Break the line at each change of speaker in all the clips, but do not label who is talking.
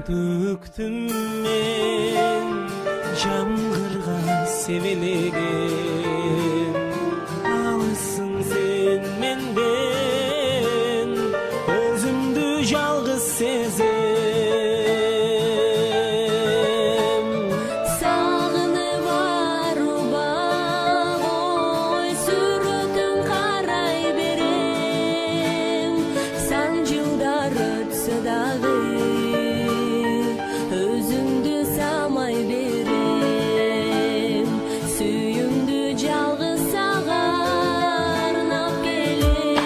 Töktüm men jamgırga sevilegen, alısın sen menden, özümdü жалгыз sezem.
Sağınıp aruba oy sürütün karay berem, san жылдар ötse dağı özümdü samay berem, sүйümdü жалгыз sağa arnap kelem.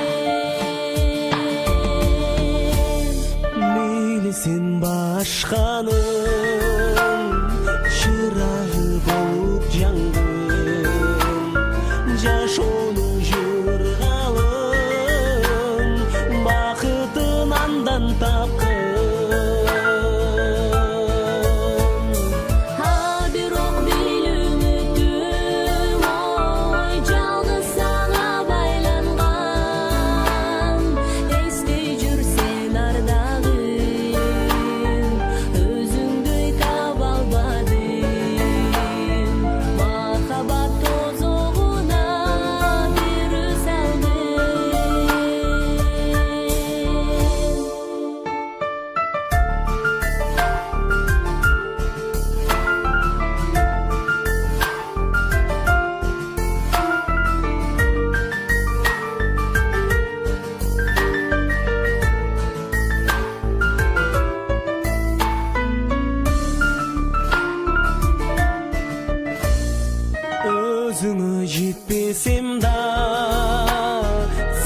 Meylisin başkanın çırağı bolup jangın, жашоону жыргалын бакытын андан тапкын.
Бирок бил үмүтүм ой жалгыз сага байланган, эстей жүрсен ардагым, өзүңдөй таба албадым, махабат тозогуна бирөө салдым.
Özüңө жетпесем да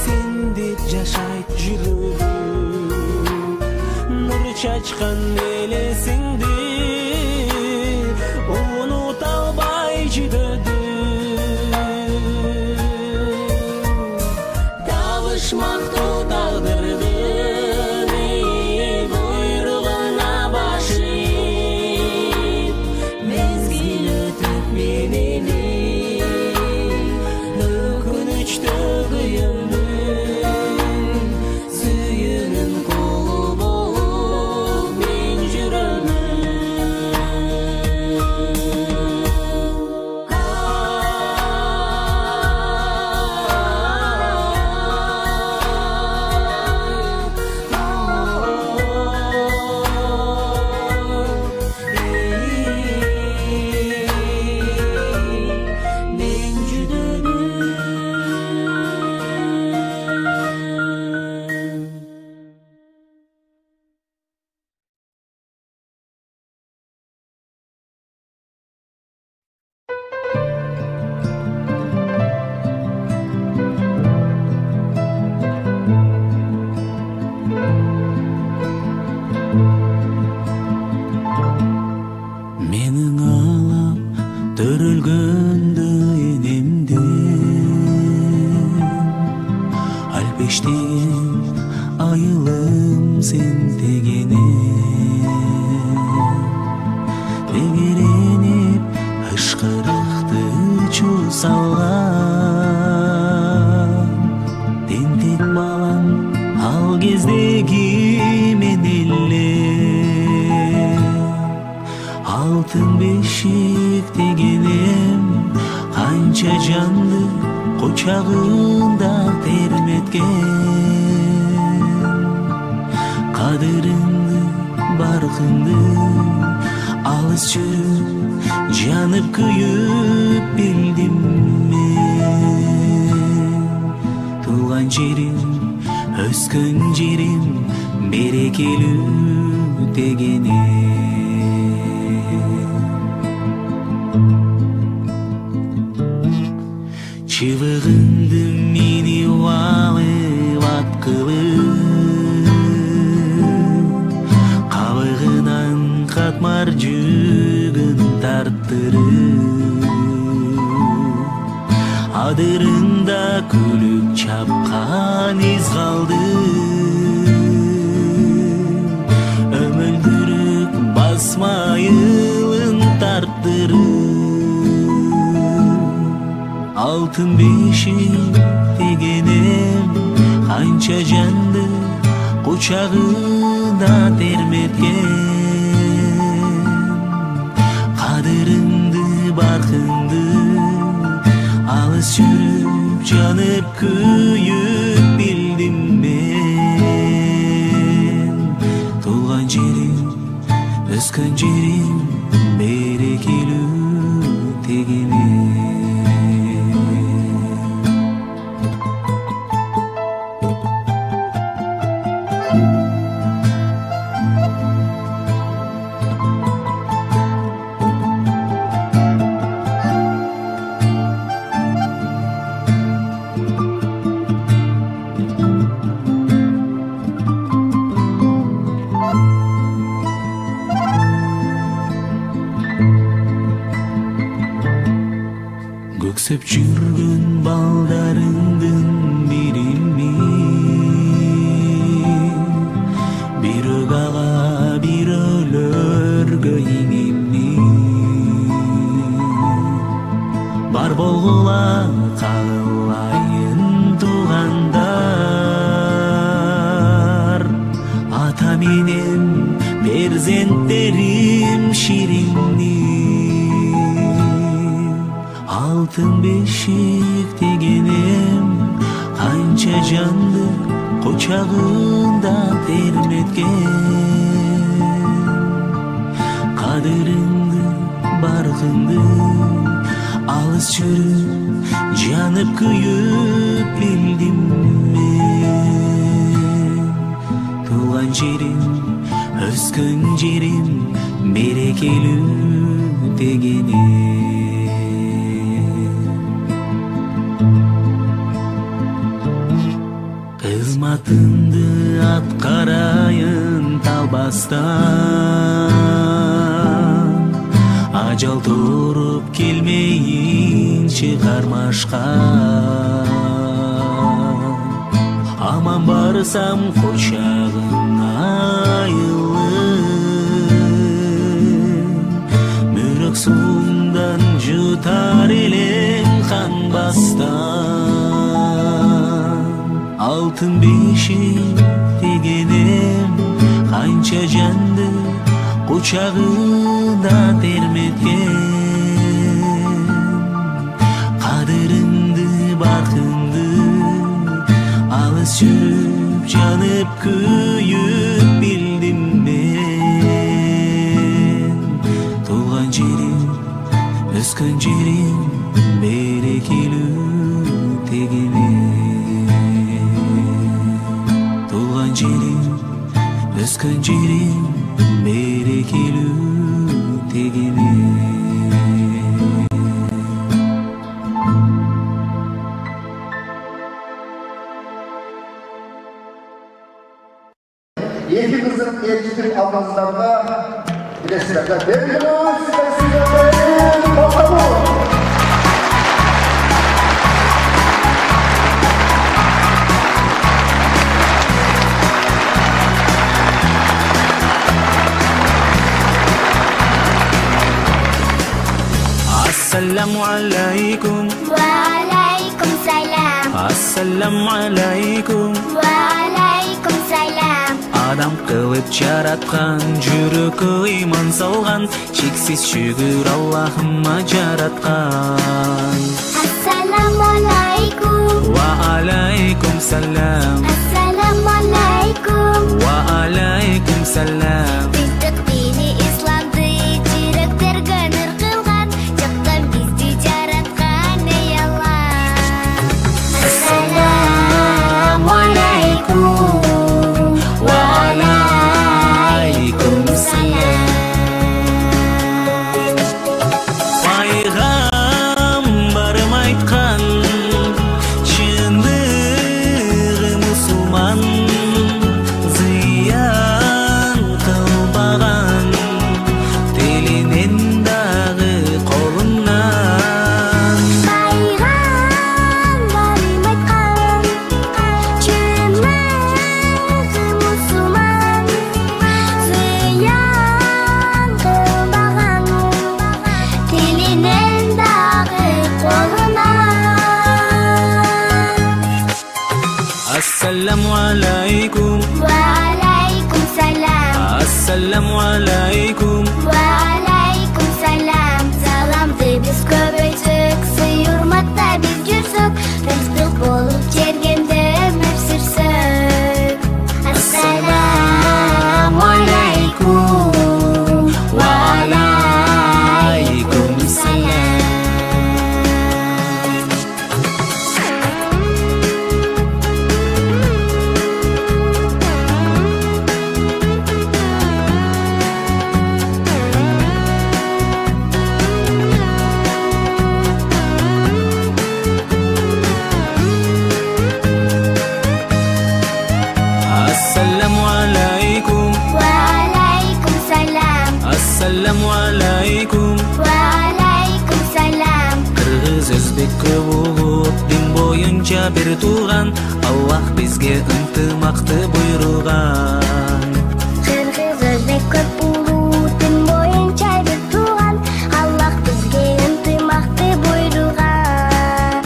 сен деп жашайт жүрөгүм, нур чачкан элесиңди унута албай жүдөдүм. Табышмактуу тагдырдын буйругуна баш ийип, мезгил өтүп менен өкүнүчтөгүйүмдүн сүйүүнүн кулу болуп мен жүрөмүн. Мен жүрөмүн. Менің алам төрөлгөндө энемден, алпештен айылым сен тегеренип ышкырыкты чуу салган, тентек балам ал кездеги мен эле, алтын бешик дегенем канча жанды кочагында терметкен, кадырыңды баркыңды алыс жүрүп жанып күйүп билдим мен. Туулган жерим өскөн жерим берекелүү дегенем. Чыбыгыңды мени алып аткылып, кабыгынан катмар жүгүн тарттырып, адырында күлүп чапкан из калды, өмөлдүрүп басмайылын тарттырып, алтын бешик дегенем канча жанды кучагында терметкен, жанып күйүп билдим мен. Туулган жерим, өскөн жерим берекелүү тегене. Көксөп жүргөн балдарыңдын бирими, бирок ага бирөөлөргө иңимни. Бар болгула каалайын туугандар, ата менен перзенттерим ширинни. Алтын бешик дегенем канча жанды кочагында терметкен. Кадырыңды, баркыңды алыс жүрүп жанып күйүп билдим мен. Туулган жерим, өскөн жерим берекелүү дегене. Кызматымды аткарайын талбастан, ажал туруп келмейинчи кармашка. Аман барсам кочагың айылым, мөрөк суундан жутар элем канбастан. Алтын бешик дегенем канча жанды кучагында терметкен. Кадырыңды, баркыңды алыс жүрүп жанып күйүп билдим мен. Туулган жерим, өскөн жерим берекелүү тегене. Туулган жерим, өскөн жерим берекелүү тегене.
Эки кызым элчилик алмаздарга билесиздер. Белгилүү сиздердин токтому.
Assalamu alaikum.
Waalaikum salam.
Assalamu alaikum.
Waalaikum salam.
Адам кылып жараткан, жүрөккө ыйман салган, чексиз шүгүр Аллахыма жараткан.
Assalamu alaikum.
Ва алейкум салам.
Assalamu alaikum.
Ва алейкум салам.
Биздик дини исламды жүрөктөргө нур кылган, жактан бизди жараткан эй Аллах. Assalamu alaikum.
Ва алейкум салам. Пайгамбарым айткан, чындыгы мусулман, зыян кылбаган, тилинен дагы колунан.
Пайгамбарым айткан, чындыгы мусулман, зыян кылбаган, тилинен дагы колунан.
Assalamu alaikum.
Waalaikum salam.
Assalamu alaikum.
Waalaikum salam. Salamды биз көбөйтсөк, сый урматта биз жүрсөк,
Assalamu alaikum.
Waalaikum salam.
Kırgız özbek көп улут дин боюнча бир тууган. Аллах бизге ынтымакты буйруган.
Kırgız özbek көп улут дин боюнча бир тууган. Аллах бизге ынтымакты буйруган.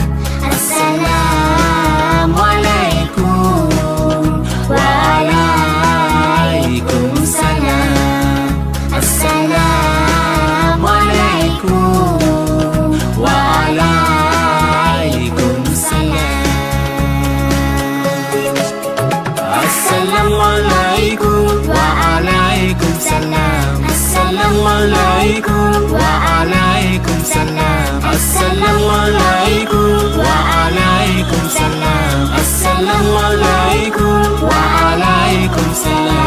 Ассаламу алейкум. Waalaikum salam. Assalamu alaikum. Waalaikum salam.
Assalamu alaikum.
Waalaikum salam.
Assalamu alaikum.
Waalaikum salam.
Assalamu alaikum.
Waalaikum salam.
Assalamu alaikum.
Waalaikum salam.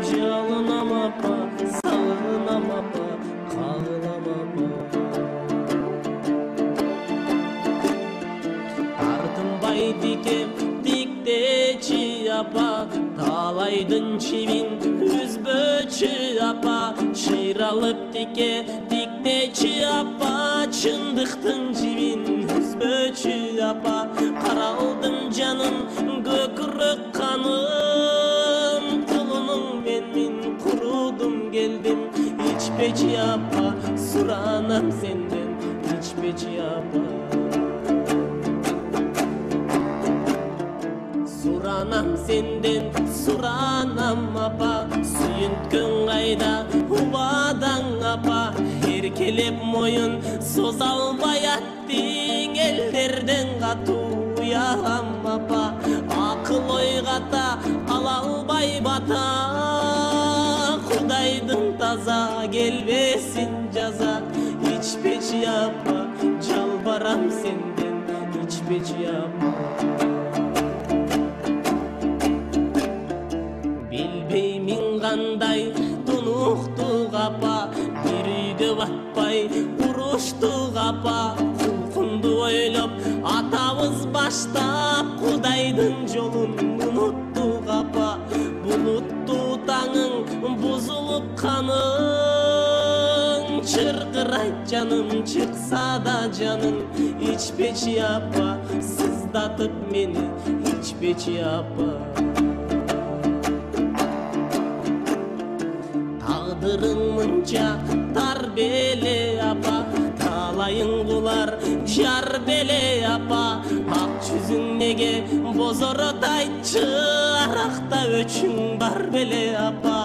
Жалынам апа, сағынам апа, қағылам апа. Тартынбай дикем, диктечи апа, талайдын чебин үзбөчү апа. Шыйралып дике, диктечи апа, чындыктын жибин үзбөчү апа. Каралдым жаным, көкүрөк каным, тулунуң менмин, курудум келдим. İçpeci апа, суранам сенден, içpeci апа. Суранам сенден, суранам апа, сүйүнткөн кайда, убадаң апа. Эркелеп моюн соза албай аттиң, элдерден катуу уягам апа. Акыл ойгата ала албай бата, Кудайдын таза келбесин жаза. İçpeci апа, жалбарам сенден, içpeci апа. Билбеймин кандай тунуктук апа, бир үйгө батпай уруштук апа. Кулкунду ойлоп атабыз баштап, Кудайдын жолун унуттук апа. Булуттуу таңың бузулуп каның, чыркырайт жаным, чыкса да жаның. İçpeci апа, сыздатып мени, içpeci апа. Тагдырың мынча тар беле апа, талайың кулар жар беле апа. Ак жүзүң неге бозорот айтчы, аракта өчүң бар беле апа.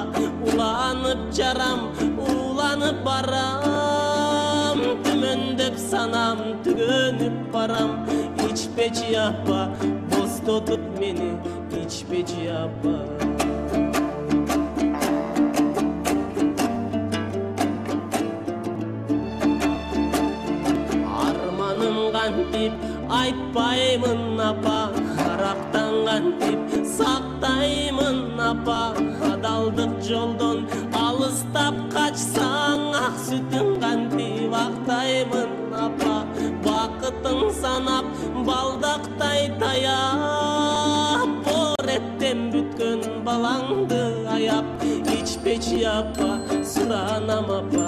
Уланып жарам, уланып барам, түмөндөп санам, түгөнүп барам. İçpeci апа, бостотуп мени, içpeci апа. Кантип айтпаймын апа, арактан кантип сактаймын апа. Адалдык жолдон алыстап качсаң, ак сүтүң кантип актаймын апа. Бакытың санап балдактай таяп, бореттен бүткөн балаңды аяп. İçpeci апа, суранам апа,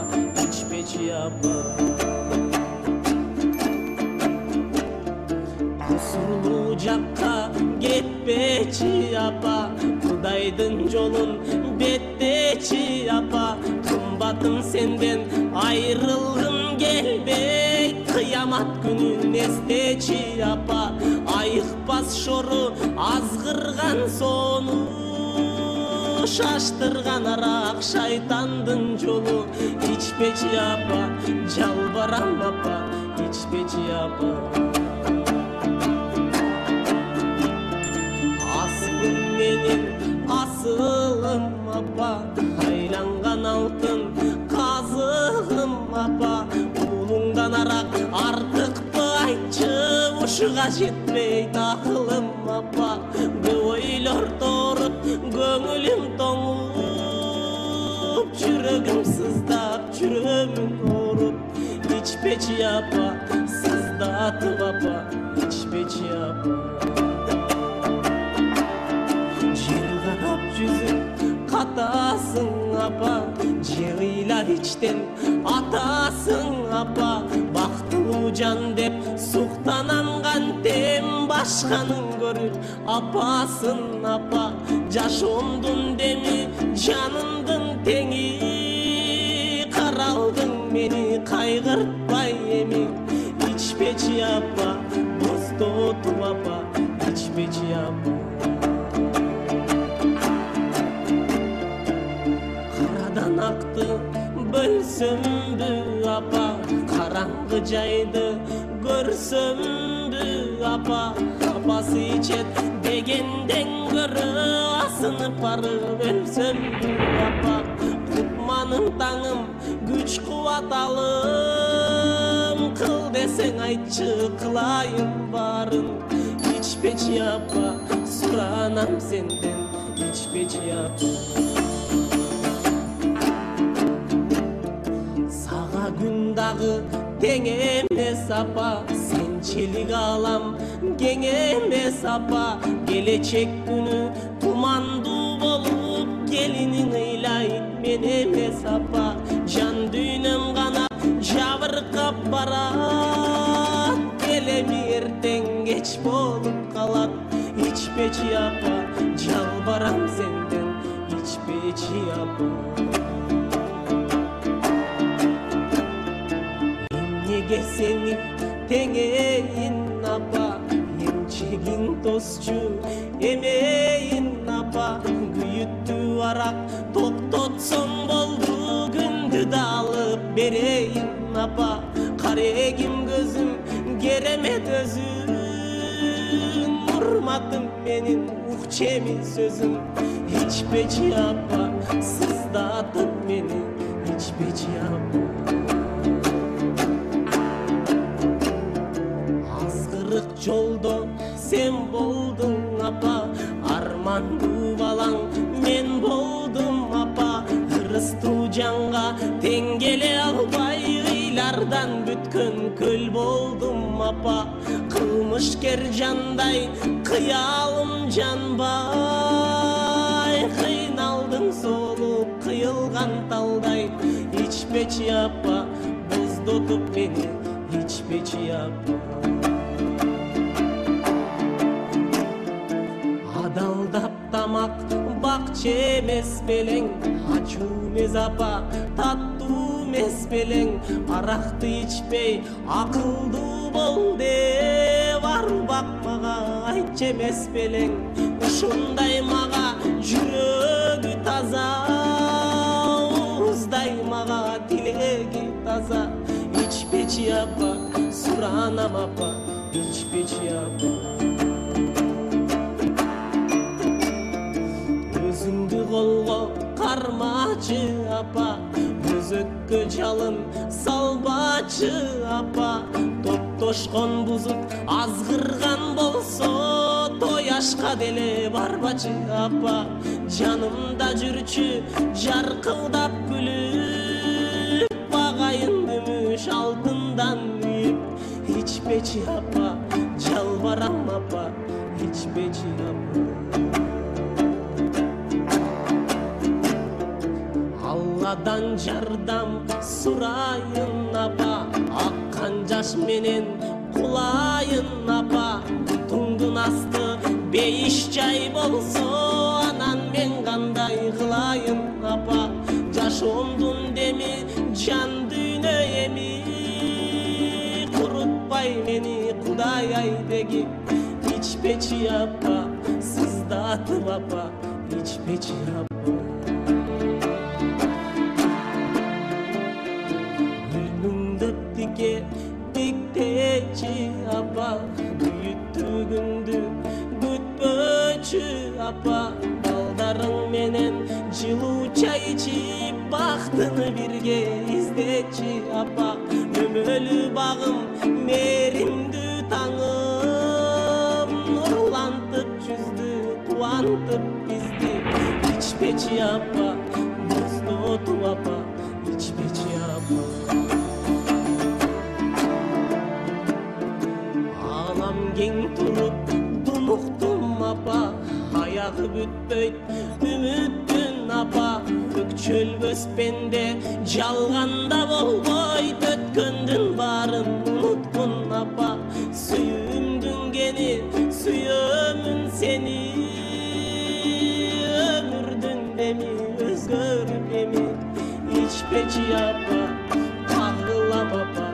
içpeci апа. Kusurlu jakka ketpечи апа, Кудайдын жолун беттечи апа. Кымбатым сенден айрылгым келбей, кыямат күнүн эстечи апа. Айыкпас шору азгырган сону, шаштырган арак шайтандын жолу. İçпечи апа, жалбарам апа, içпечи апа. Асылым менин асылым апа, айланган алтын казыгым апа. Улуңдан арак артыкпы айтчы, ушуга жетпей такылым апа. Ойлор торуп көңүлүм тоңуп, жүрөгүм сыздап жүрөмүн оруп. İçпечи апа, сыздатып апа, içпечи апа. Жер карап жүзүң катасың апа, жыйлап içten атасың апа. Бактылуу жан деп суктананган тем башканын көрүп апасың апа. Жашоомдун деми жанымдын теңи, каралдың мени кайгыртпай эми. İçпечи апа, боздотуп апа, içпечи апа. Карадан акты бөлсөмбү апа, караңгы жайды көрсөмбү апа. Апасы ичет дегенден көрө асынып барып өлсөмбү апа. Кутманым таңым күч кубат алым, кыл десең айтчы кылайын барын. İçпечи апа, суранам сенден, içпечи апа. Сага күн дагы тең эмес апа, сенчилик алам кең эмес апа. Келечек күнү тумандуу болуп, келиниң ыйлайт мен эмес апа. Жан дүйнөм гана жабыркап барат, келеми эртең кеч болуп калат. İçпечи апа, жалбарам сенден, içпечи апа. Неге сени теңейин апа, эмчегин тосчу эмейин апа. Күйүттүү арак токтотсоң болду, күндү да алып берейин апа. Карегим көзүм керемет өзүң, урматым менин укчеми сөзүң. İçпечи апа, сыздатып мени, içпечи апа. Жолдо сен болдуң апа, армандуу балаң мен болдум апа. Ырыстуу жанга тең келе албай, ыйлардан бүткөн көл болдум апа. Кылмышкер жандай кыялым жанбай, кыйналдым солуп кыйылган талдай. İçпечи апа, боздотуп мени, içпечи апа. Адалдап тамак бакча эмес белең, ачуу эмес апа, таттуу эмес белең. Аракты ичпей акылдуу бол деп арбак мага айтчы эмес белең. Ушундай мага жүрөгү таза, ууздай мага тилеги таза. İçпечи апа, суранам апа, içпечи апа. Өзүңдү колго кармачы апа, өзөккө жалын салбачы апа. Топтошкон бузуп азгырган болсо, тояшка деле барбачы апа. Жанымда жүрчү жаркылдап күлүп, багайын күмүш алтындан үйүп. İçпечи апа, жалбарам апа, içпечи апа. Алладан жардам сурайын апа, аккан жаш менен кулайын апа. Бутуңдун асты бейиш жай болсо, анан мен кандай кылайын апа. Жашоомдун деми жан дүйнө эми, курутпай мени Кудай айбеги. İçпечи апа, сыздатып апа, içpeci apa. Gülüm döptüke dikteci apa. Büyüttügündü gütpöçü apa. Baldarың menen жылуу чай içip бактыны бирге издечи апа. Өмөлү багым меримдүү таңым нурлантып жүздү кубантып бизди. İçpeci апа, боздоту апа, içpeci апа. Алам кең туруп дунуктум апа. Аяғы бүтпөйт үмүттүн апа. Көкчөл бөспенде жалганда болбойт. Өткөндүн баарын унуткун апа. Сүйүмдүн кени сүйөмүн сени. Өмүрдүн деми өзгөрүп эми. İçpeci апа, кагылам апа,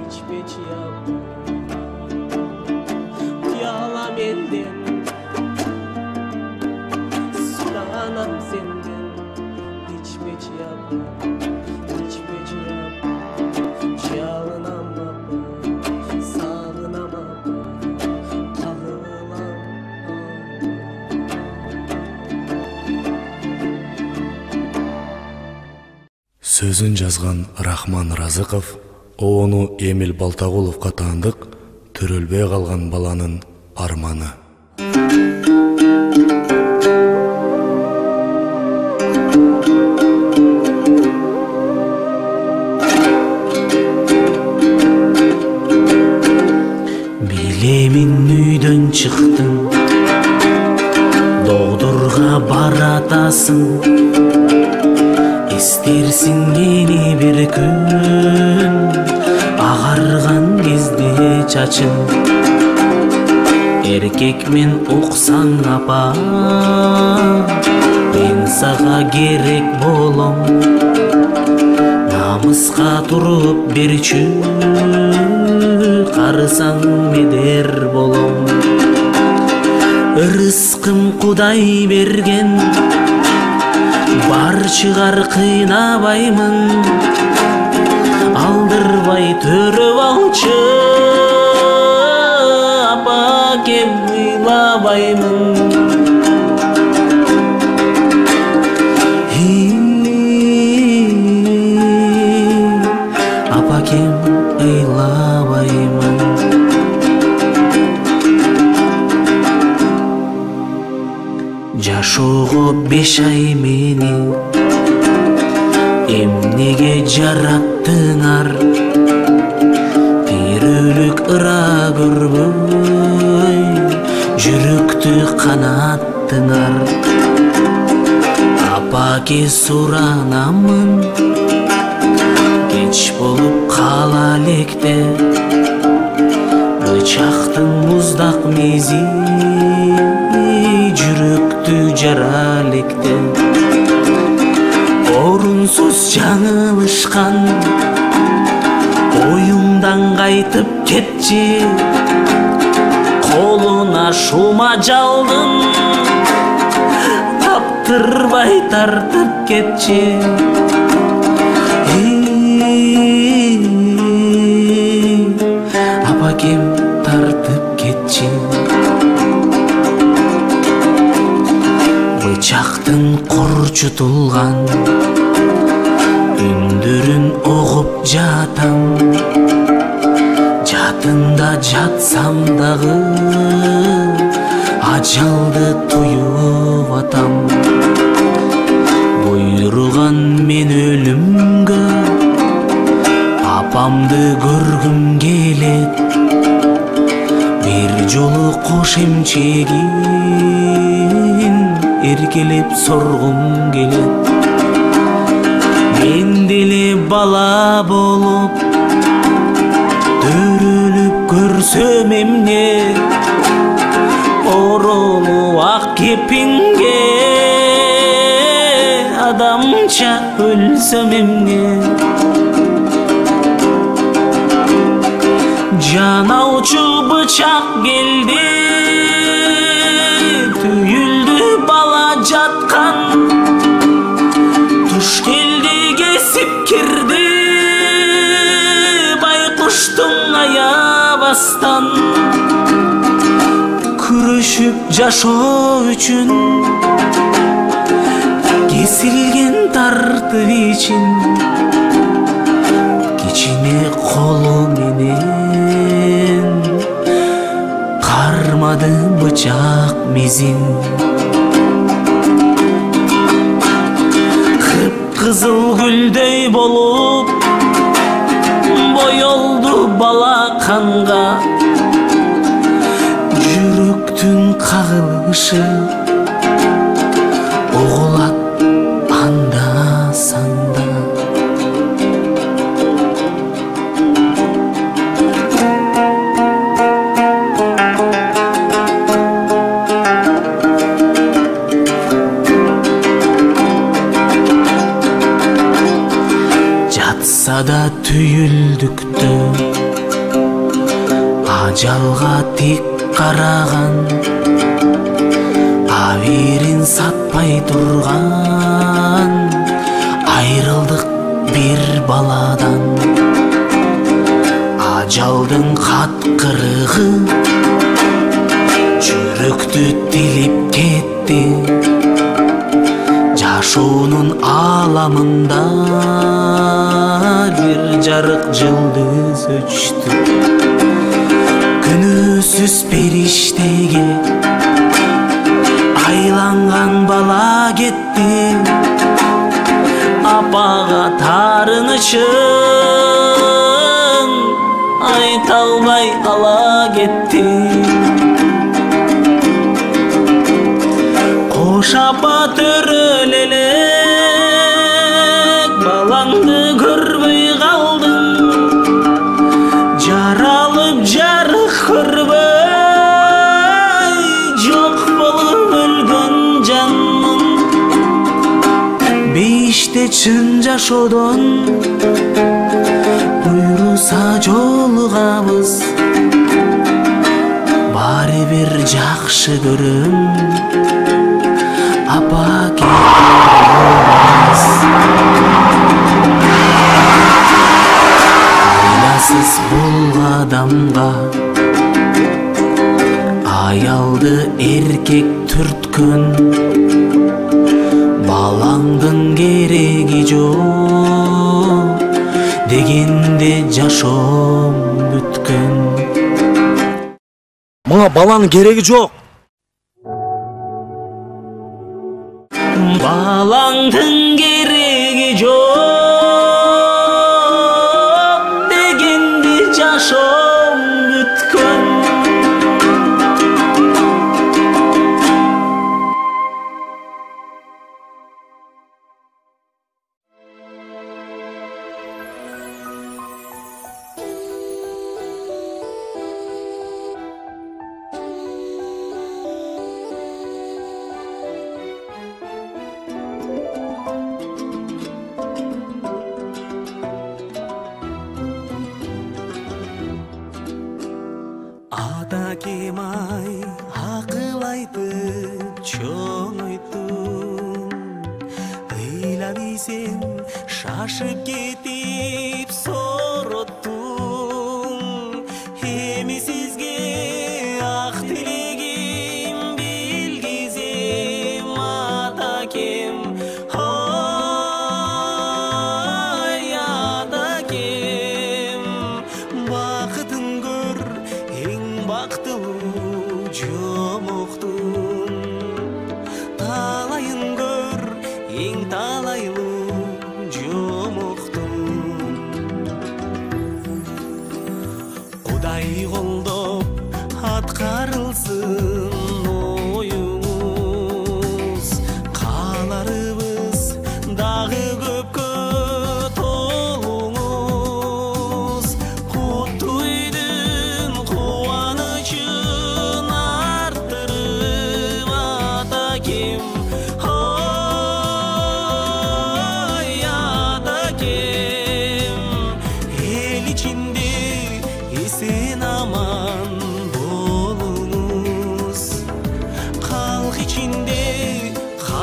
içpeci апа. Уялам элден anam senden, içpeci apa, içpeci apa. Çalınam apa, sağınam apa, kağılam.
Сөзін жазған Рахман Разықов, оonu Эмил Балтагуловқа таандык төрөлбөй калган баланын арманы.
Билемин үйдөн чыктың, доодорго баратасың. Истерсиң ени бир күн, агарган кезде чачың. Эркек мен уксаң апа, мен сага керек болом. Намыска туруп берчү, карысаң медер болом. Рызкым Кудай берген, бар чыгар кыйнабаймын. Алдырбай төрөп алчы, апа кем ыйлабаймын. Апа кем ыйлабаймын. Жашоого 5 ай мени эмнеге жараттыңар? Бир өлүк ыра көрбөй жүрөктү канаттыңар. Апаке суранамын, кеч болуп кала электе. Бычактын муздак мези жүрөктү жара электе. Орунсуз жаңылышкан, оюңдан кайтып кетчи. Колуна шума жалдым, таптырбай тартып кетчи. Апакем тартып кетчи. Бычактын корчутулган үндөрүн угуп жатам. Жатында жатсам дагы ажалды туюп атам. Буйруган мен өлүмгө, апамды көргүм келет. Бир жолу кош эмчегин эркелеп соргум келет. Мен деле бала болуп төрөлүп көрсөм эмне, оролуп ак кепинге адамча өлсөм эмне. Жан алчу бычак келди, түйүлдү бала жаткан туш келди кесип кирди байкуштун аябастан күрөшүп жашоо үчүн кесилген тартып ичин кичине колу менен кармады бычак мизин кыпкызыл гүлдөй болуп боёлду бала канга жүрөктүн кагылышы угулат анда санда жатса да түйүлдүктө ажалга тик караган абийирин сатпай турган айрылдык бир баладан ажалдын каткырыгы жүрөктү тилип кетти жашоонун ааламында бир жарык жылдыз өчтү күнөөсүз периштеге айланган бала кетти апага таарынычын айта албай ала кетти кош апа төрөлө элек балаңды көрбөй калдым жаралып жарык көрбөй жок болуп өлгөн жанмын бейиште чын жашоодон буйруса жолугабыз баары бир жакшы көрөм апа кетебиз айласыз бул адамга аялды эркек түрткөн балаңдын кереги жок дегенде жашоом бүткөн
Мага баланын кереги жок.
балаңдын кереги жок дегенде жашоом бүткөн Атакем ай акыл айтып чоңойттум ыйла десем шашып кетип сороттум эми сизге ак тилегим билгизем атакем ой атакем бакытын көр эң бактылуу жомоктун талайын көр эң талайлуу жомоктун Кудай колдоп аткарылсын оюңуз кааларыбыз дагы көпкө толуңуз куттуу үйдүн кубанычын арттырып атакем ой атакем эл ичинде эсен аман болуңуз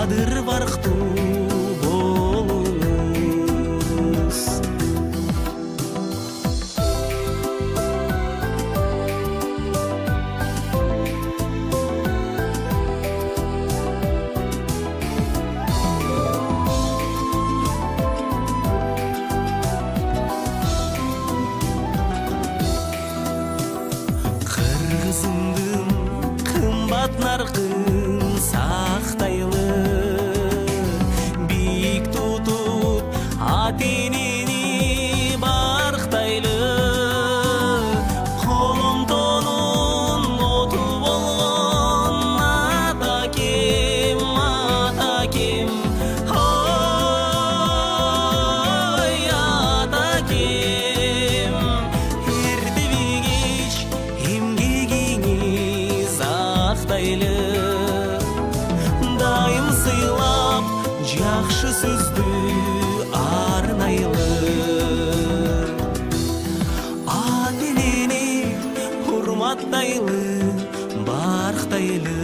бадыр барктуу болуңуз. Кыргызымдын кымбат наркын сактайлы, бийик тутуп атенини барктайлы, коломтонун оту болгон атакем, атакем, ой атакем. Эртеби кеч эмгегиңиз актайлы, дайым сыйлап жакшы сөздү арнайлы. Ата-энени урматтайлы, барктайлы.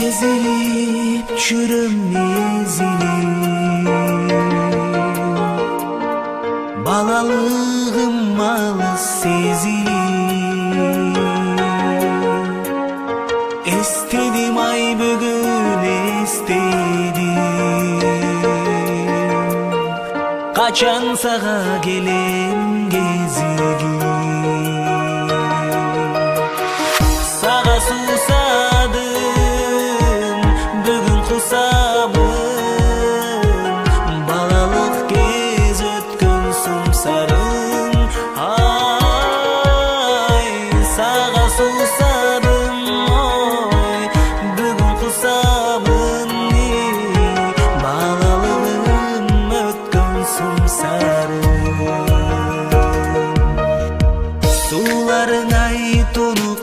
Ezilip жүрөm ezилип, балалыгым алыс сезилип. Эстедим ай бүгүн эстедим, качан сага келем кезигим. Сага суусадым, бүгүн кусамын, балалык кез өткөн сумсарым. Ай, сага суусадым, ой, бүгүн кусамын, балалыгым өткөн сумсарым. Сууларың ай тонук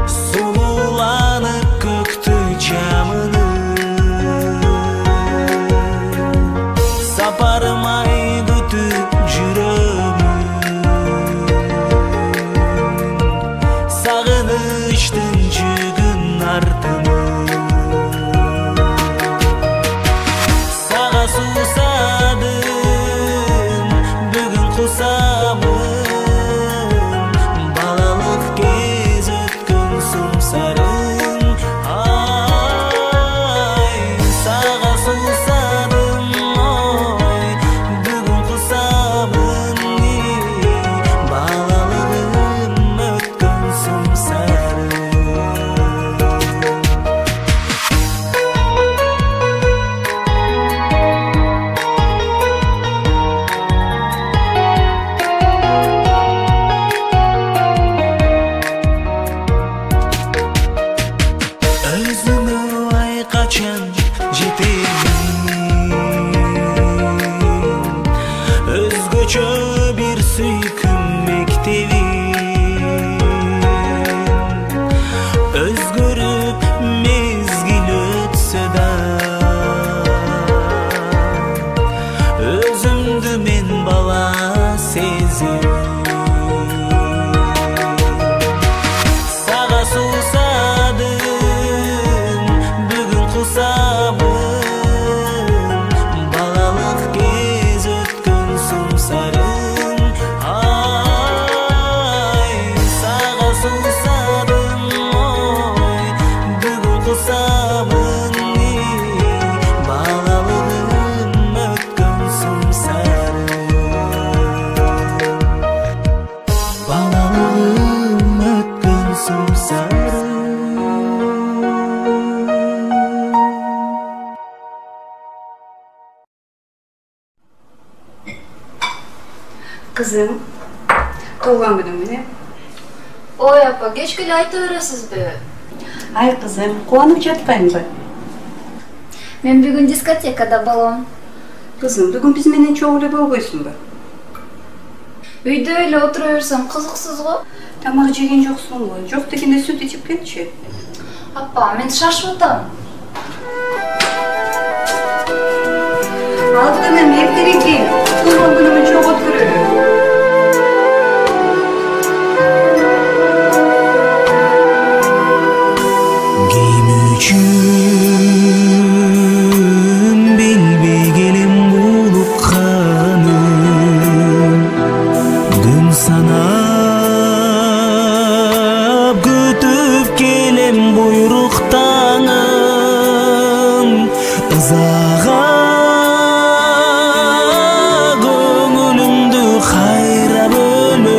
сулууланып көктү жамынып, сапарым ай күтүп жүрөмүн, сагынычтын жүгүн артымын. Сага суусадым, бүгүн кусамын, балалык кез өткөн сумсарым. Ай, сага суусадым, ой, бүгүн кусамын, балалыгым өткөн сумсарым. Өзүмө ай качан жетемин, өзгөчө бир сүйкүм мектебин. Өзгөрүп мезгил өтсө да, өзүмдү мен бала сезем. Сага суусадым, бүгүн кусамын, балалык кез өткөн сумсарым. Ай, сага суусадым, ой, бүгүн кусамын, балалыгым өткөн сумсарым. Балалыгым өткөн сумсарым.
Kızım, tolgan günüm mene.
Ой, апа, кечкеле айта бересизби?
Ай кызым, кубанып жатпаймынбы?
Мен бүгүн дискотекада болом.
Kızım, bugün biz menen çoğu ele bolboysun ba?
Үйde öyle oturuyorsan kızıksız go.
Tamақ жеген жоқсың ғой. Жоқ дегенде сүт içip кетші.
Апа, мен шашып
Алдымен ертерек кел. Туған күнімін çok өткөрөлү.
Bilbегелем болып қаным Күн санап күтіп келем бұйрықтаңын Ызаға көңілімді қайра бөліп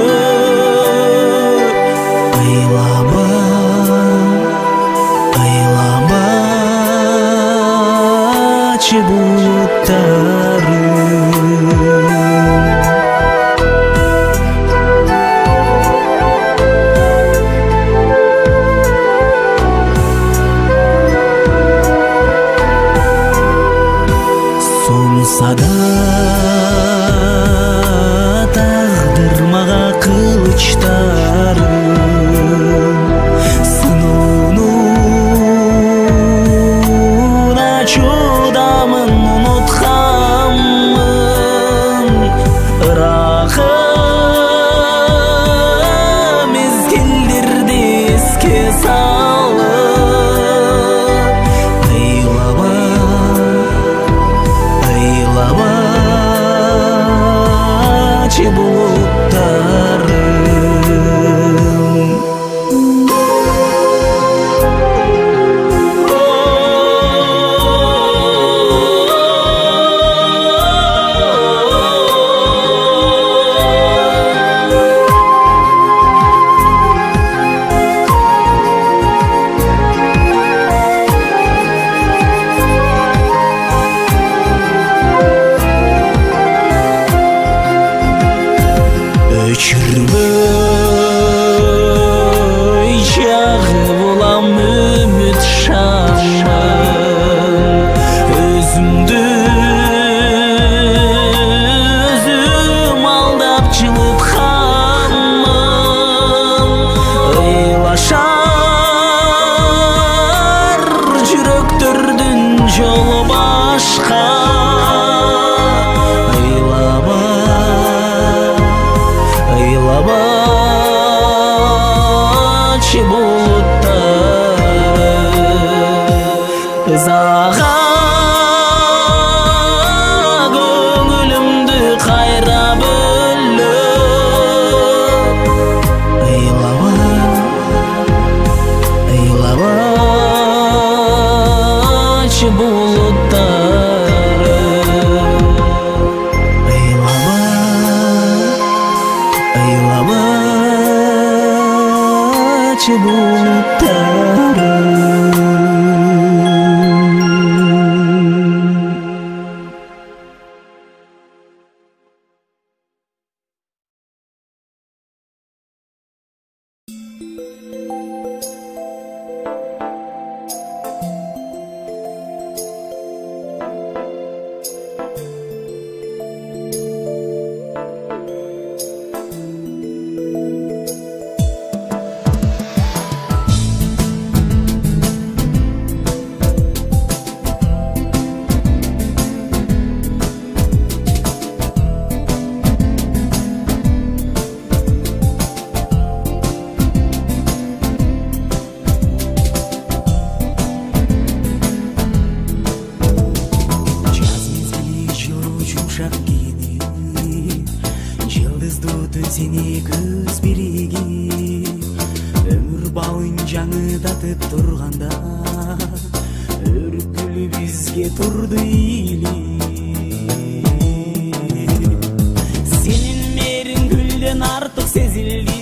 Айлама Сонсада тағдыр маға қылыштарын Сынуын ачудамын ұнытқанмын Ырақы мезгілдерді еске салып Aylamачы бұлттарым Өчірмей жағы болам үміт шамын Өзімді өзім алдап жылып қанмын Ыйлашар жүректердің жолы башқа Aylamачы бұлттарым Ызаға көңілімді қайра бөліп Aylamачы бұлттарым Aylamачы бұлттарым Seni göz birigi Ömür bağın жаңыдатып тұрғанда Өркүлі бізге тұрды или Сенің мерің гүлден артық сезілді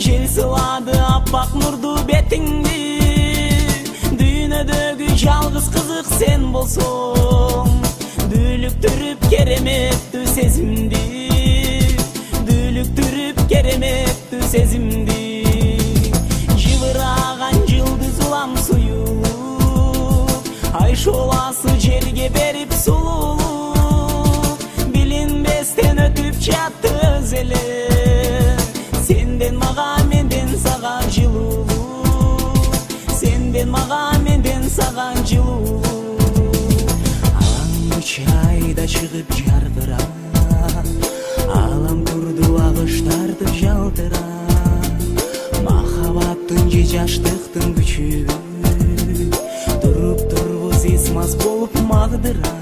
Жел сылады аппақ нұрды бетіңді Дүйнөдөгү жалғыз қызық сен болсоң Дүлүктүрүп кереметтүү сезимди Дүлүктүрүп кереметтүү сезимди Жыбыраган жылдыз улам суюлуп Ай шоласы жерге берип сулулуп жалтыра, алам турду агыш тартып жалтыра, махабаттын же жаштыктын күчү туруп турбуз эсмас болуп магдыра.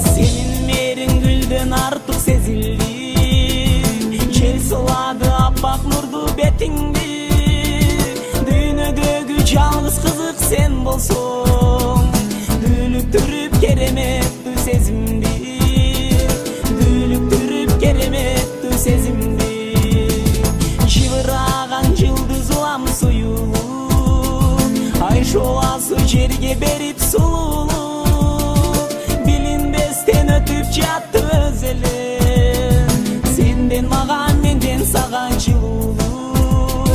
Сенин мээриң гүлдөн артык сезилди, жел сылады аппак нурду бетиңди, дүйнөдөгү жалгыз кызык сен болсоң, дүүлүктүрүп кереметтүү сезимди, дүүлүктүрүп кереметтүү сезимди. Жыбыраган жылдыз улам суюлуп, ай шоласы жерге берип сулуулуп, билинбестен өтүп жатты өз эле, сенден мага менден сага жылуулук,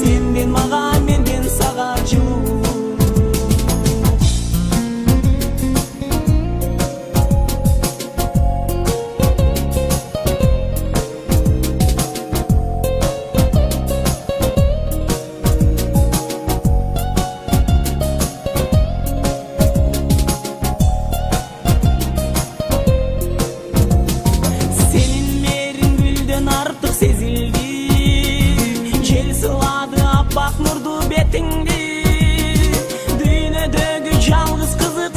сенден мага менден сага жылуулук.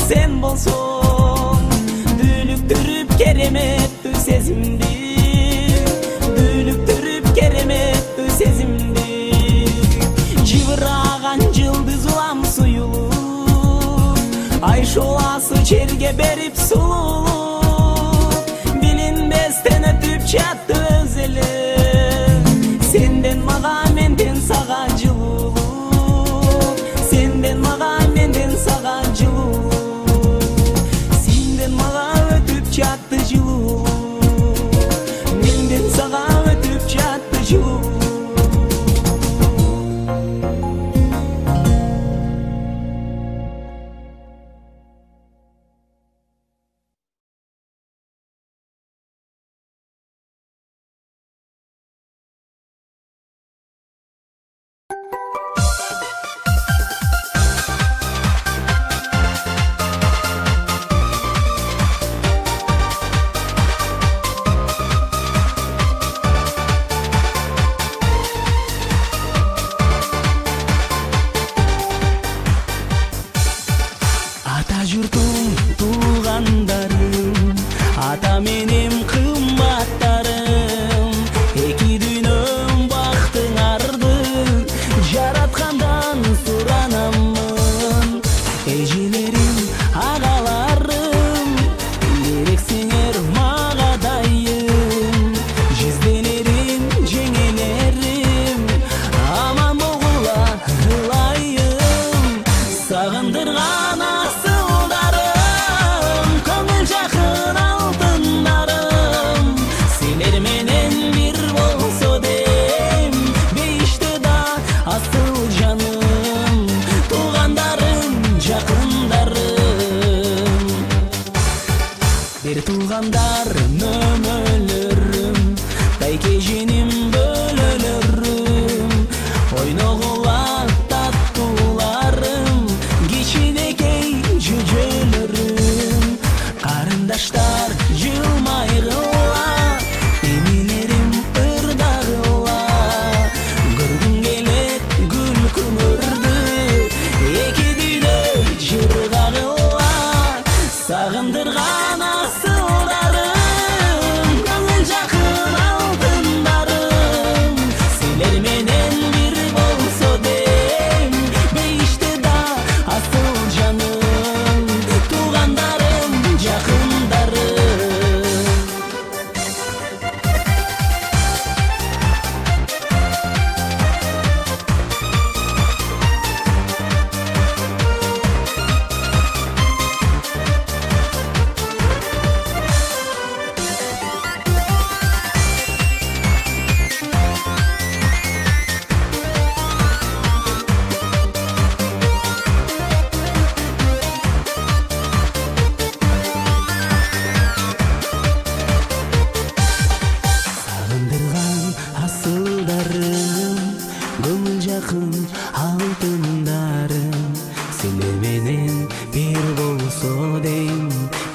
Sen bolsоң, дүүлүктүрүп кереметтүү сезимди, дүүлүктүрүп кереметтүү сезимди. Жыбыраган жылдыз улам суюлуп, ай шоласы жерге берип сулуулуп, билинбестен өтүп жатты өз эле, сенден мага менден сага жылуулук, сенден мага менден сага жылуулук. Жатты жылуулук, менден сага өтүп жатты жылуулук.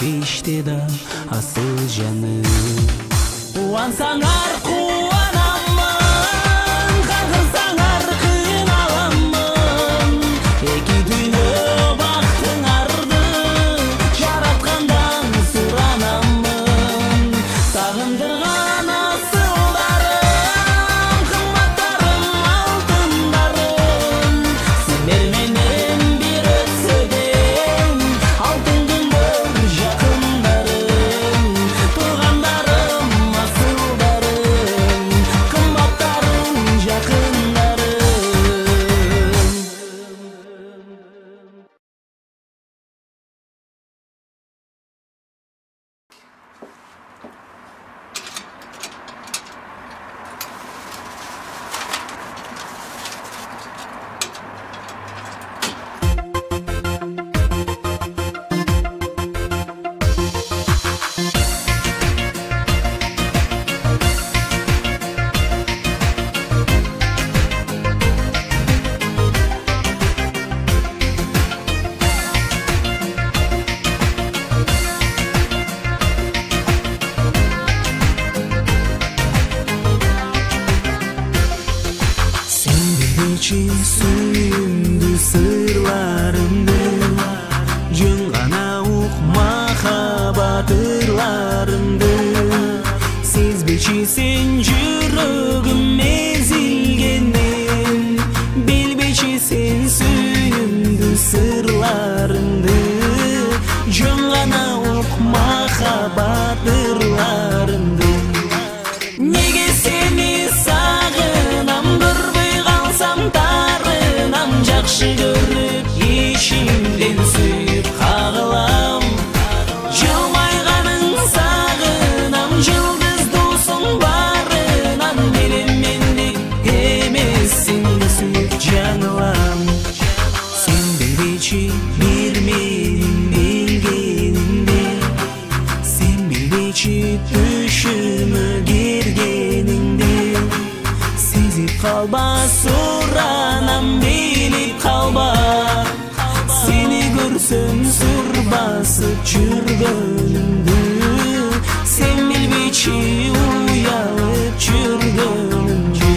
иште да асыл жаным. Кубансаңар кубанамын, кайгырсаңар кыйналамын. Эки дүйнө бактыңарды жараткандан суранамын. Сагындырган асылдарым, кымбаттарым, алтындарым. Сендер менен бир өтсөден алтын күндөр жакындарым. Туугандарым, асылдарым, кымбаттарым, жакындарым. Sen bileci suyumdu sırlarımdı, jön gana ukma habatırlarımdı. Sezbeci sen жүрөгүм ezilgenden, bilbeci sen suyumdu sırlarımdı, jön gana ukma habatırlarımdı. Nege seni sağınam, көрбөй калсам тарынам, жакшы көрүп ишимден сүйүп кагылам. Жылмайганың сагынам, жылдыз досуң барынан, менен мендик эмессиң сүйүп жаңылам. Сен билбечи бир менин билгенимди, сен билбечи түшүмө киргениңди. Сезип калба, суранам, билип калба. Сени көрсөм сүр басып жүргөнүмдү, сен билбечи уялып жүргөнүмдү.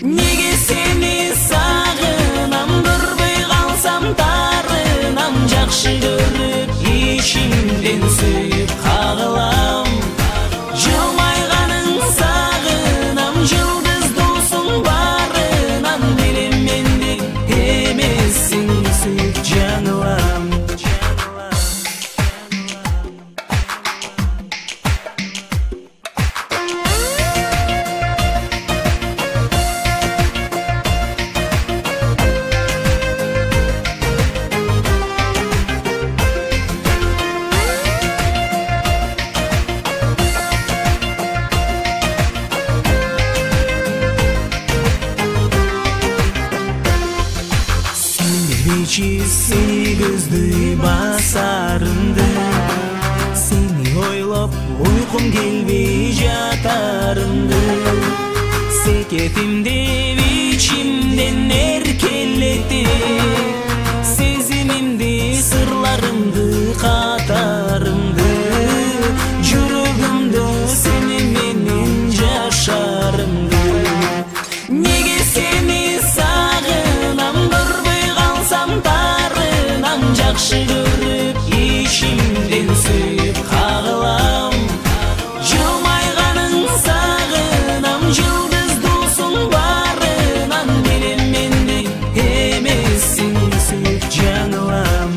Неге сени сагынам, көрбөй калсам тарынам, жакшы көрүп ишимден сүйүп кагылам. Жылмайганың сагынам, жылдыз досуң барынан, менен мендик эмессиң сүйүп жаңылам. Seni көздөй басарымды, сени ойлоп уйкум келбей жатарымды. Секетимди ичимден эркелетип, сезимимди, сырларымды, катарымды. Жүрөгүмдө сени менен жашарымды. Неге сени сагынам, көрбөй калсам тарынам, жакшы көрүп ишимден сүйүп кагылам. Жылмайганың сагынам, жылдыз досуң барынан, менен мендик эмессиң сүйүп жаңылам.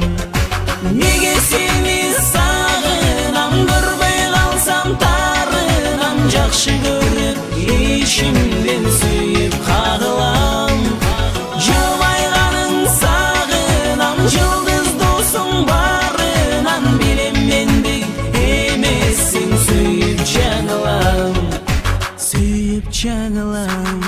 Неге сени сагынам, көрбөй калсам тарынам, жакшы көрүп ишимден сүйүп кагылам. Жылмайганың сагынам, жылдыз досуң барынан, билем мендик эмессиң сүйүп жаңылам. Сүйүп жаңылам.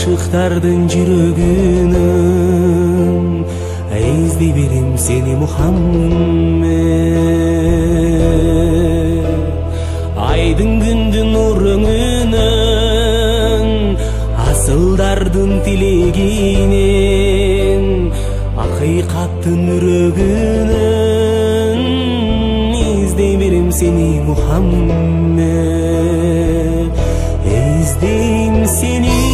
Aşıqtardın жүрөгүнөн издей берем сени Мухаммед. Айдын күндүн нурыңынан асылдардын тилегинен акыйкаттын үрөгүнөн издей берем сени Мухаммед. Издейм сени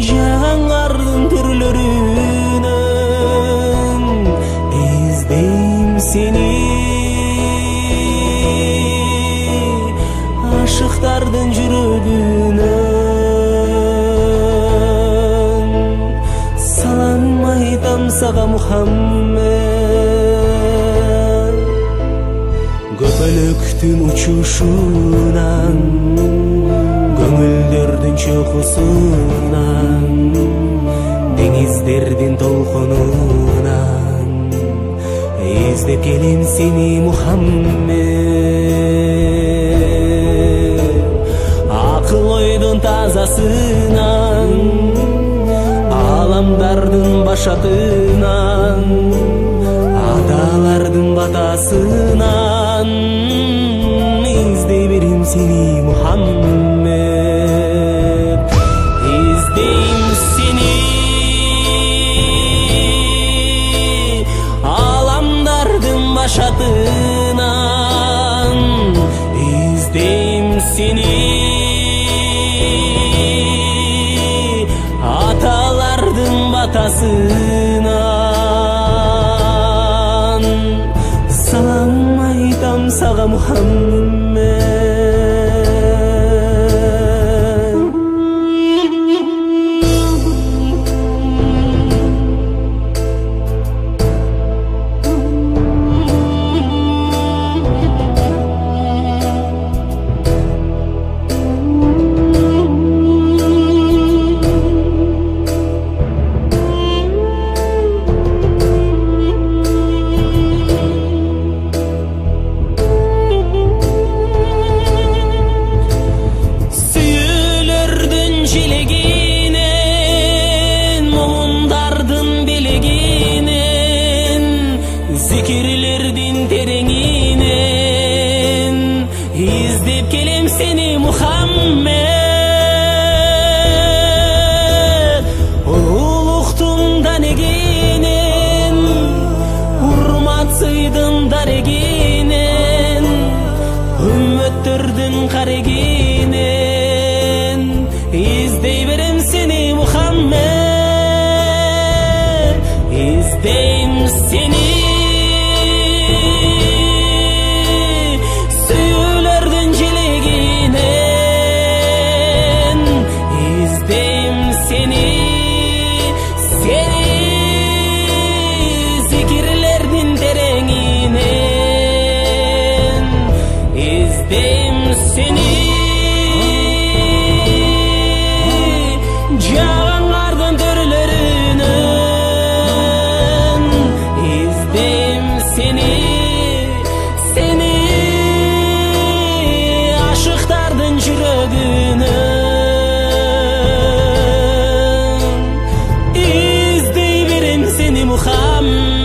жаңардын түрлөрүнөн, издейм сени ашыктардын жүрөгүнөн. Салам айтам сага Мухаммед. Көпөлөктүн учушунан, көңүлдөрдүн чокусунан, деңиздердин толкунунан издеп келем сени Мухаммед. Акыл ойдун тазасынан, аламдардын башатынан, аталардын батасынан издей берем сени Мухаммед. Издейм сени аламдардын башатынан, издейм сени аталардын батасынан. Салам айтам сага Мухаммед. Zikirlerdin terenginen izdep kelem seni Muhammed. Ulluktun daneginen, hurmat sıydın dareginen, ümmettirdin kareginen izdey berem seni Muhammed. İzdeyim seni Жаңардын төрлөрүнөн издейм сени, сени ашыктардын жүрөгүнөн издей берем сени Мухаммед.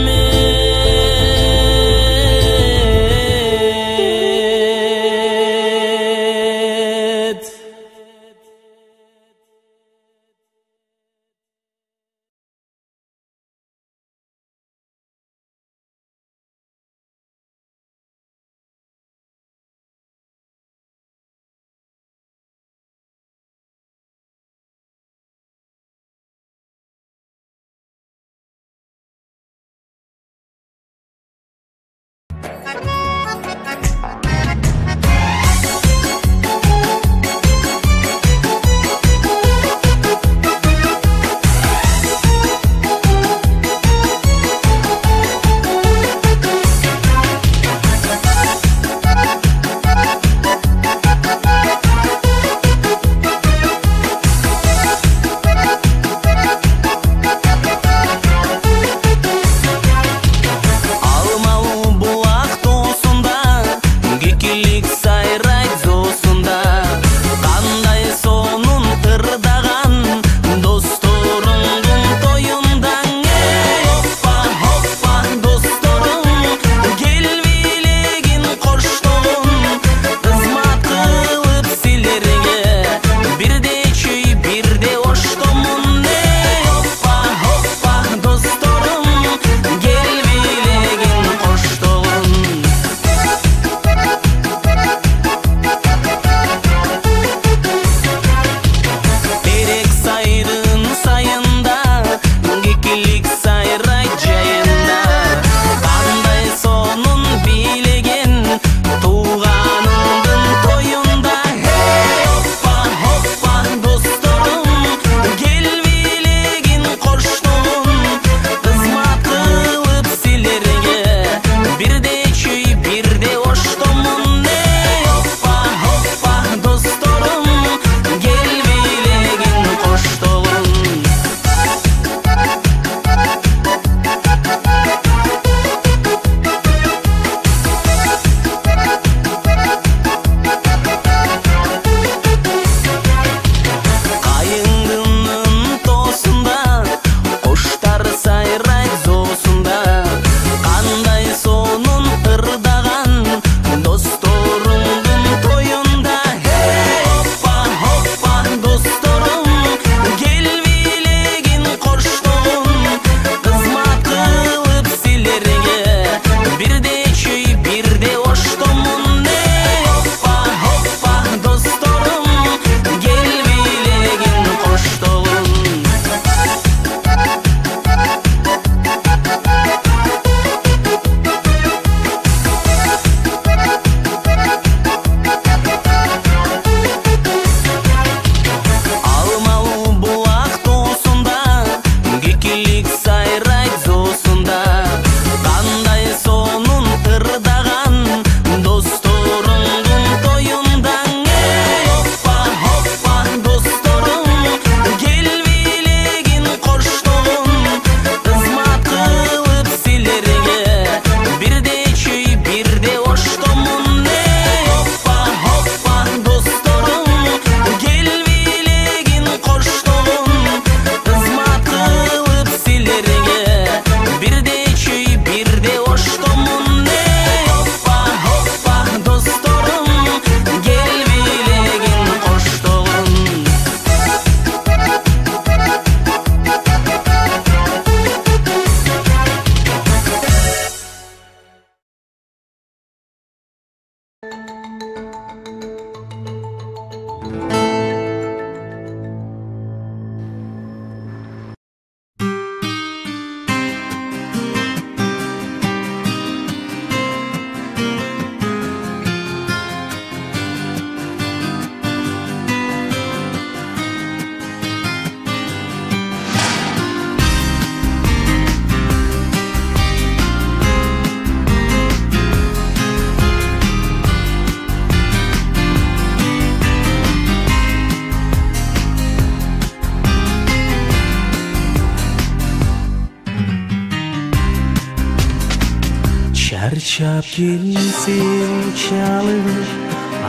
Çarşap gelsin çalınır,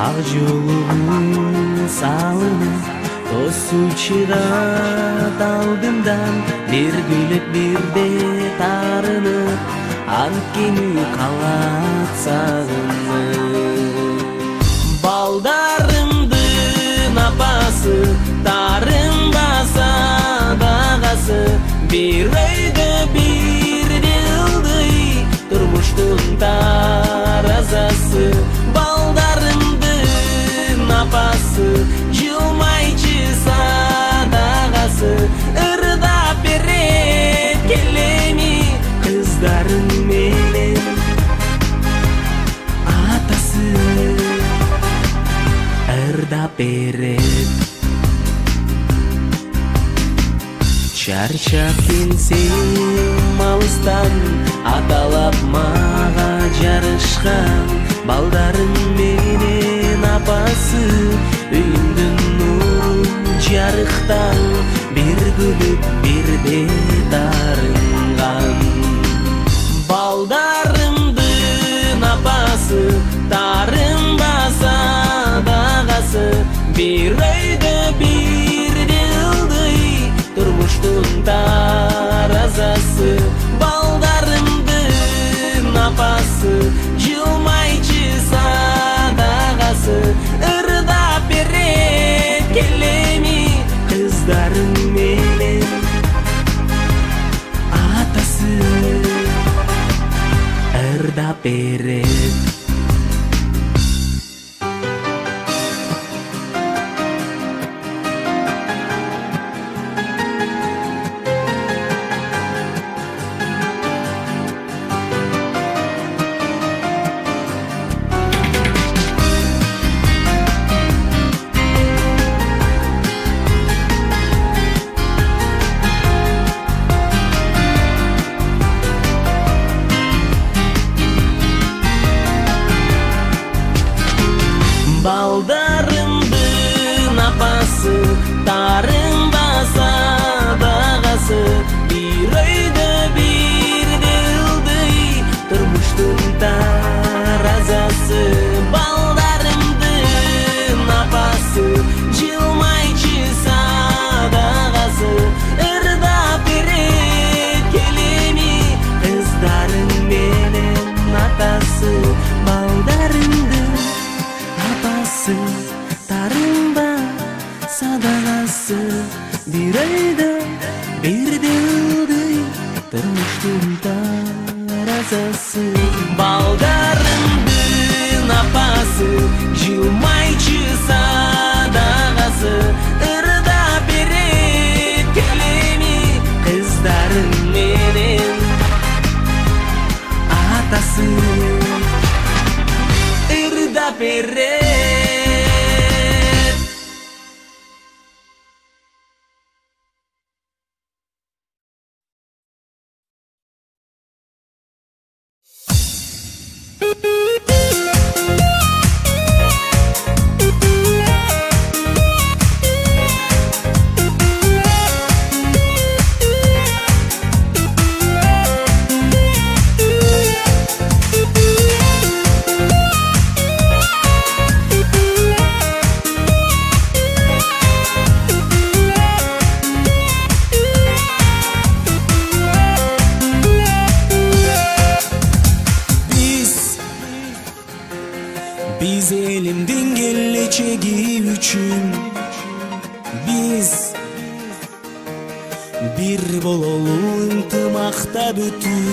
ak yolun salınır. Dostu çırat aldından bir gülüp bir de tarınır. Antkeni kalat sağınır. Baldarımdın apası, tarım basa dağası. Bir öydü bir dildi, durmuştun tarazası. Baldarımdın apası, jılmayçı sadağası. Irda beret kelemi, kızların menen atası. Irda beret çarşaf kelsem alыстан аталап мага жарышкан балдарым менен апасы үйүндүн нурун жарыктан бир күлүп бир де тарынган балдарымдын апасы тарынбаса дагасы бир өйдө бир дылдый turmuştun tarazası baldarımdın apası jılmayçı sadağası ırda beret kelemi kızların menen atası ırda beret baldarımdın apası tarınbasa dağası bir öydü bir dildi durmuştun tarazası baldarımdın apası jılmayçı sadağası ırda beret kelemi kızların menen atası baldarımdın apası tarımba sadağası bir ayda bir dildi durmuştun tarazası baldarımdın apası jılmayçı sadağası ırda beret kelemi kızların menen atası ırda beret Biz elimden geleceği üçün biz bir bolalım ıntımakta bütün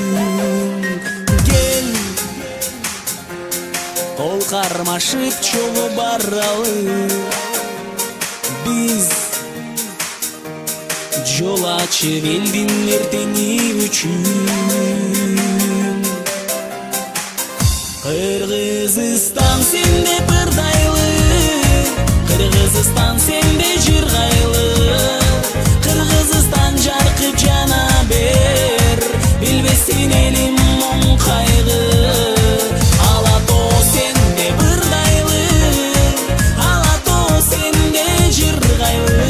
gel kol karmaşıp çolu baralım Biz жол ачып элдин эртеңи үчүн Кыргызстан сенде бырдайлы Кыргызстан сенде жыргайлы Кыргызстан жаркып жана бер Билбесин элим муң кайгы Ала тоо сенде бырдайлы Ала тоо сенде жыргайлы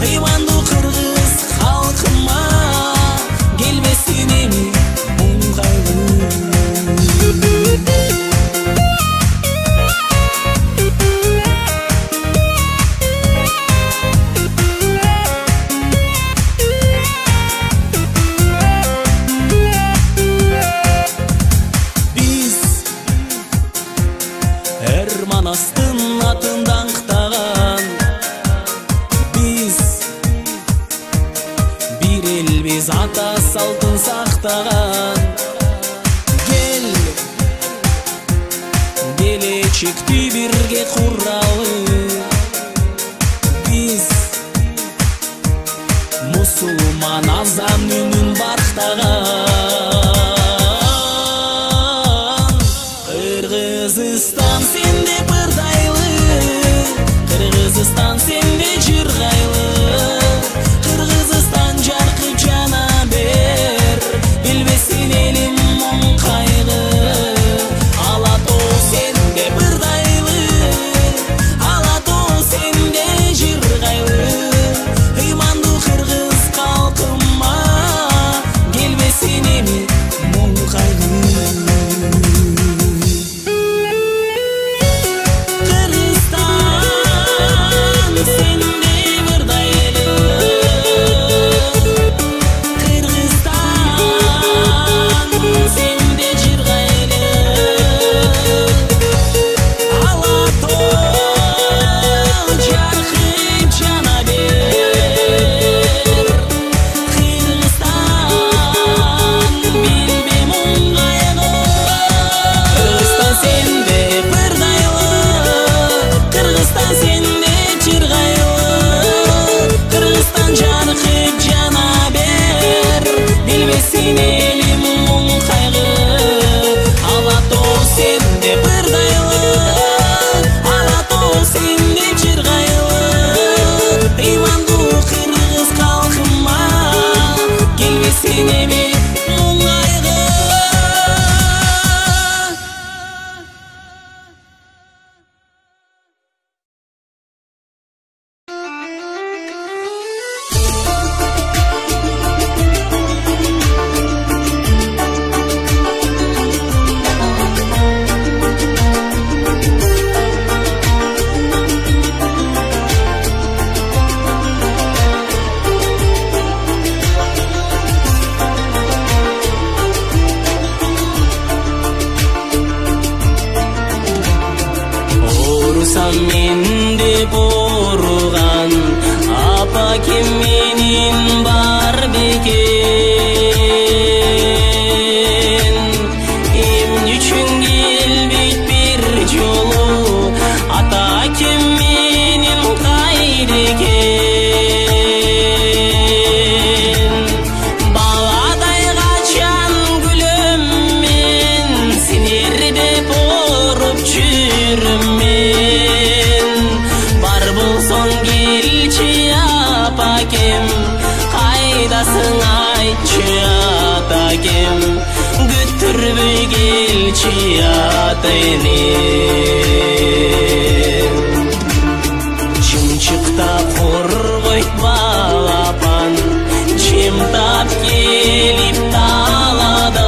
Ыймандуу кыргыз халкыма келбесин эми муң кайгы Манастын атын даңктаган Биз бир элбиз ата салтын сактаган Кел келечекти бирге куралы Биз мусулман азан үнүн барктаган Кыргызстан сенде бырдайлы Кыргызстан сенде жыргайлы Кыргызстан жаркып жана бер Билбесин элим муң кайгы Ала тоо сенде бырдайлы Ала тоо сенде жыргайлы Ыймандуу кыргыз калкыма келбесин эми муң кайгы Менде боруган апа ким менин бар бекен Эмне үчүн келбейт бир жолу ата ким менин кайда экен Баладай качан күлөм мен силерде боруп жүрөм Апакем, кайдасың айтчы атакем Күттүрбөй келчи атайнем Чымчыкта коргойт балапан Чемтап келип таладан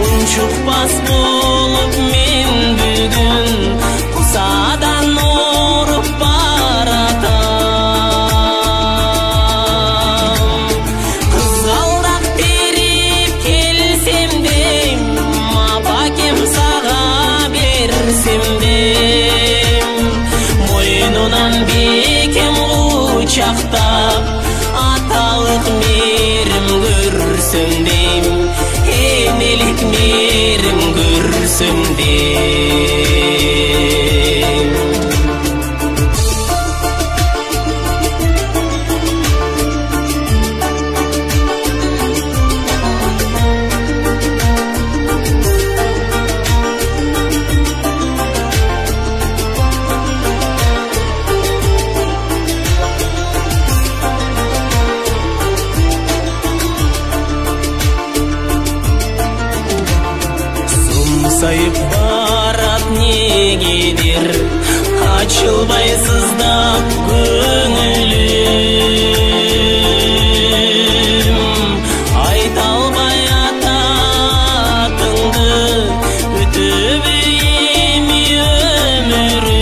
Унчукпас болуп мен бүгүн Садан оруп баратам Кызгалдак берип келсем де Апакем сага берсем де Мойнунан бекем кучактап Аталык мерим көрсөм дейм Энелик мерим көрсөм дейм кетип барат негедир ачылбай сыздап көңүлүм айта албай ататыңды өтөбөй эми өмүрүм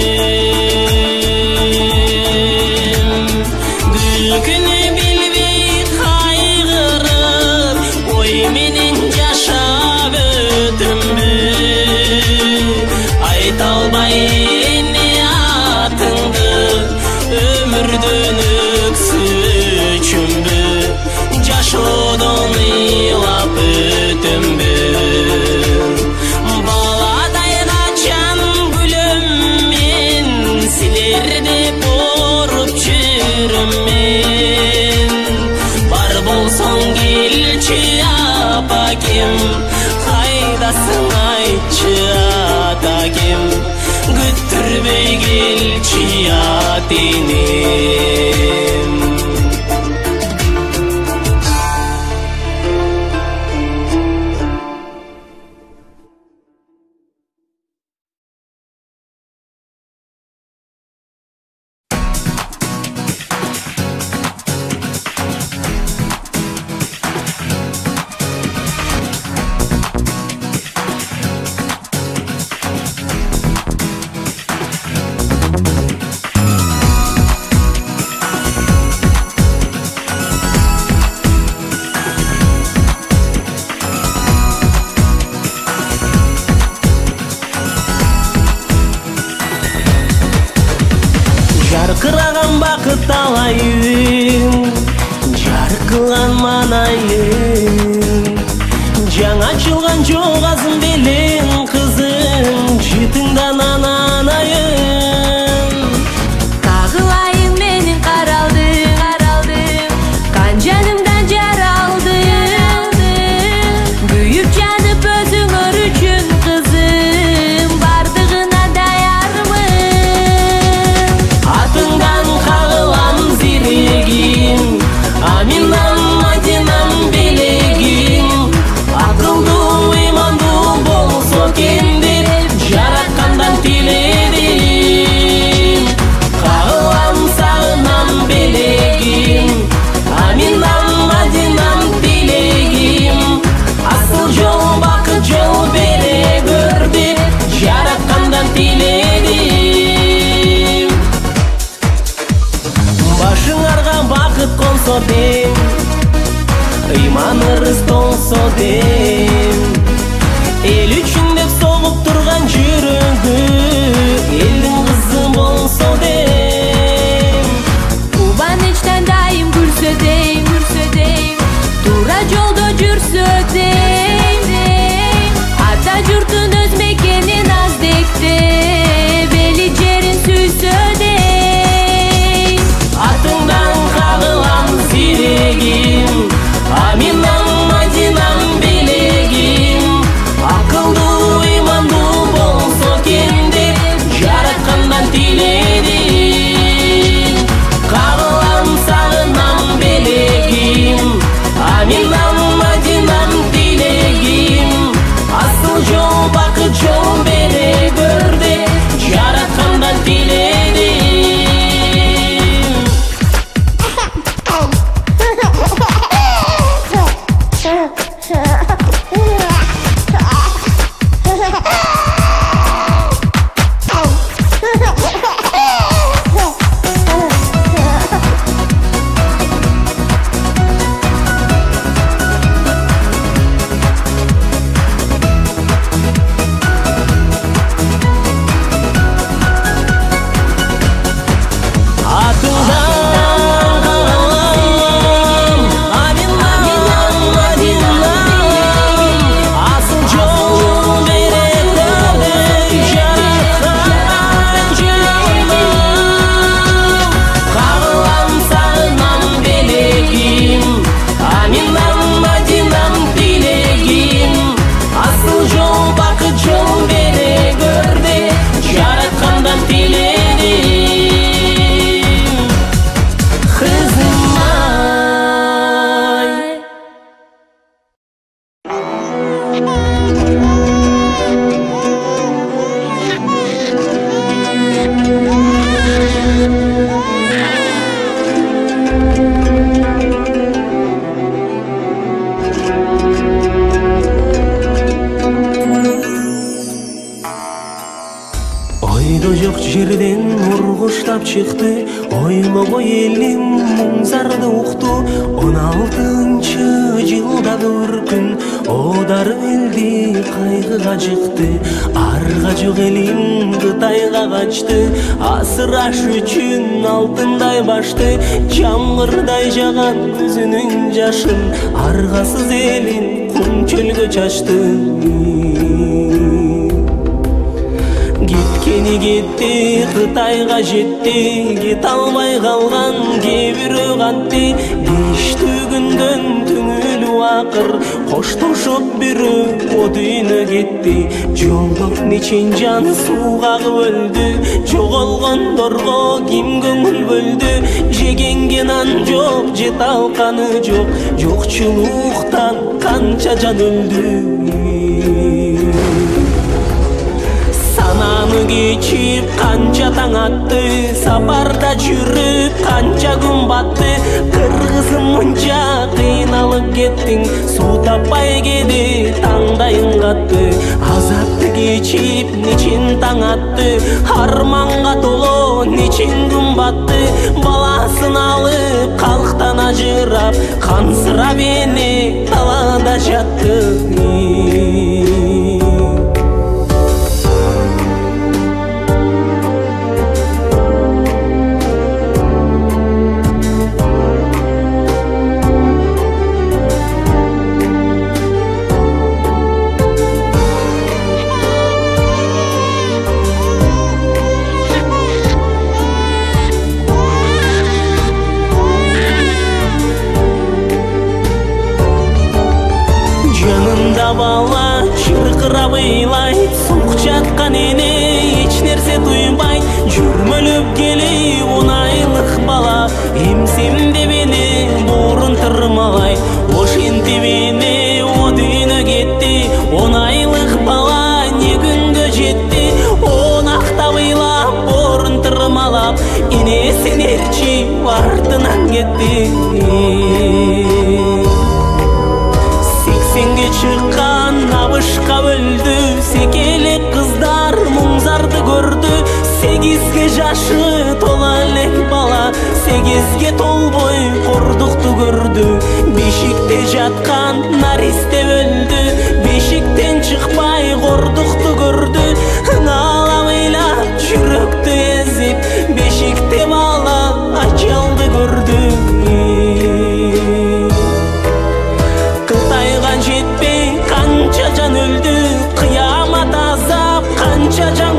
күлкүнү билбей кайгырып ой менен жашап өтөмбү айта албай эми атыңды өмүрдөн өксүчүмбү жашоодон ыйлап өтөмбү баладай качан күлөм мен силерди коруп жүрөм мен бар болсоң келчи апакем кайдасың айтчы атакем күттүрбөй келчи ата энем жаркыраган бакыт талайың жаркылган манайың жаңа ачылган жок азым белең кызың жытыңдан ананайың
Кагылайың менин каралдың кан жанымдан жаралдың күйүп жанып өзүңөр үчүн кызым бардыгына даярмын
атыңдан кагылам зирегим аминам мадинам белегим акылдуу ыймандуу болсо ойдо жок жерден мургуштап чыкты, ойлобой элим муңзарды укту. 16-нчы жылдагы бір күн одар элди кайгыга жыкты. Арга жок элим Кытайга качты, асыраш үчүн алтындай башты. Жамгырдай жаган көзүнүн жашын аргасыз элин кум чөлгө чачты. Кеткени кетти, Кытайга жетти, кете албай калган кээ бирөө кантты. Дештүү күндөн түңүлүү акыр коштошуп бирөө о дүйнө кетти. Жолдо нечин жан суу кагып өлдү, жоголгондорго ким көңүл бөлдү. Жегенге нан жок, жете алканы жок, жокчулуктан канча жан өлдү. Сананы кечип канча таң атты, сапарда жүрүп канча күн батты. Кыргызым мынча кыйналып кеттиң, суу таппай кеди таңдайың катты. Азапты кечип нечин таң атты, арманга толо нечин күн батты. Баласын алып калктан ажырап, кансырап эне талаада жатты. Бала чыркырап ыйлай, сук жаткан эне эч нерсе туйбай. Жүрмөлөп келей 10 айлык бала, эмсем деп эне буурун тырмалай. Ошентип эне о дүйнө кетти, 10 айлык бала не күнгө жетти. Онактап ыйлап буурун тырмалап, энесин ээрчип артынан кетти. Сенге чыккан абышка өлдү, секелек кыздар муңзарды көрдү. 8ге жашы тола элек бала, 8ге толбой кордукту көрдү. Бешикте жаткан наристе өлдү, бешиктен чыкпай кордукту көрдү. Ыңалап ыйлап жүрөктү эзип, бешикте бала ачалды көрдү. Жетпей канча жан өлдү, кыямат азап канча жан